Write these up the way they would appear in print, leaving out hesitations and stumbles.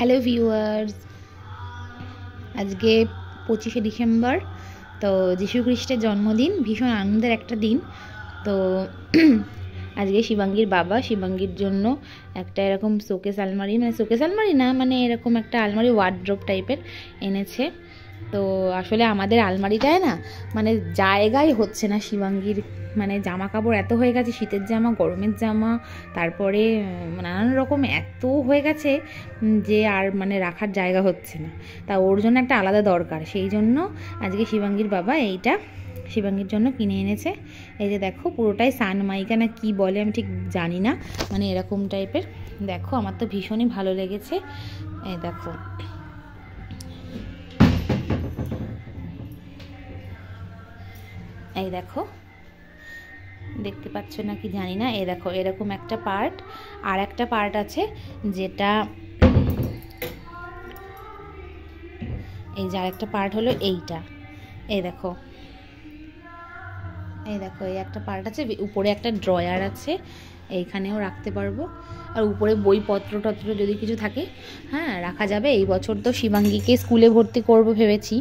Hello viewers, আজকে 25শে December. তো যিশু খ্রিস্টের জন্মদিন, ভীষণ আনন্দের একটা দিন। তো আজকে শিবাঙ্গীর বাবা শিবাঙ্গীর জন্য একটা এরকম শোকেস আলমারি, মানে শোকেস আলমারি না, মানে এরকম একটা আলমারি ওয়ার্ড্রোব টাইপের এনেছে। তো আসলে আমাদের আলমারিটায় না মানে জায়গাই হচ্ছে না শিবাঙ্গীর, মানে জামা কাপড় এত হয়ে গেছে, শীতের জামা, গরমের জামা, তারপরে নানান রকম এত হয়ে গেছে যে আর মানে রাখার জায়গা হচ্ছে না। তা ওর জন্য একটা আলাদা দরকার, সেই জন্য আজকে শিবাঙ্গীর বাবা এইটা শিবাঙ্গীর জন্য কিনে এনেছে। এই যে দেখো, পুরোটাই সানমাইকা না কি বলে আমি ঠিক জানি না, মানে এরকম টাইপের। দেখো, আমার তো ভীষণই ভালো লেগেছে। এই দেখো, এই দেখো, দেখতে পাচ্ছ না কি জানি না। এই দেখো, এরকম একটা পার্ট, আর একটা পার্ট আছে যেটা এই যে আরেকটা পার্ট হলো এইটা। এই দেখো, এই দেখো, এই একটা পার্ট আছে, উপরে একটা ড্রয়ার আছে, এইখানেও রাখতে পারবো। আর উপরে বইপত্র টত্র যদি কিছু থাকে, হ্যাঁ, রাখা যাবে। এই বছর তো শিবাঙ্গীকে স্কুলে ভর্তি করব ভেবেছি,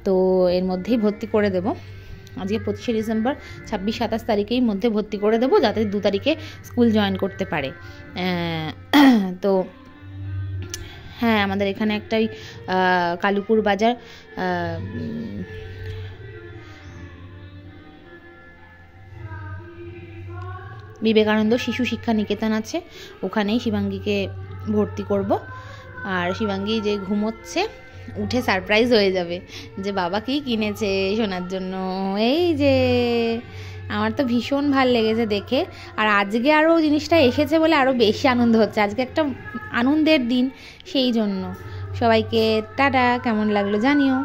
তো এর মধ্যেই ভর্তি করে দেব। আজকে 25শে ডিসেম্বর, 26-27 তারিখের মধ্যে ভর্তি করে দেবো, যাতে 2 তারিখে স্কুল জয়েন করতে পারে। তো হ্যাঁ, আমাদের এখানে একটা ওই কালুপুর বাজার বিবেকানন্দ শিশু শিক্ষা নিকেতন আছে, ওখানেই শিবাঙ্গীকে ভর্তি করব। আর শিবাঙ্গী যে ঘুমোচ্ছে, উঠে সারপ্রাইজ হয়ে যাবে যে বাবা কি কিনেছে শোনার জন্য। এই যে আমার তো ভীষণ ভাল লেগেছে দেখে, আর আজকে আরও জিনিসটা এসেছে বলে আরও বেশি আনন্দ হচ্ছে। আজকে একটা আনন্দের দিন, সেই জন্য। সবাইকে টাটা, কেমন লাগলো জানিও।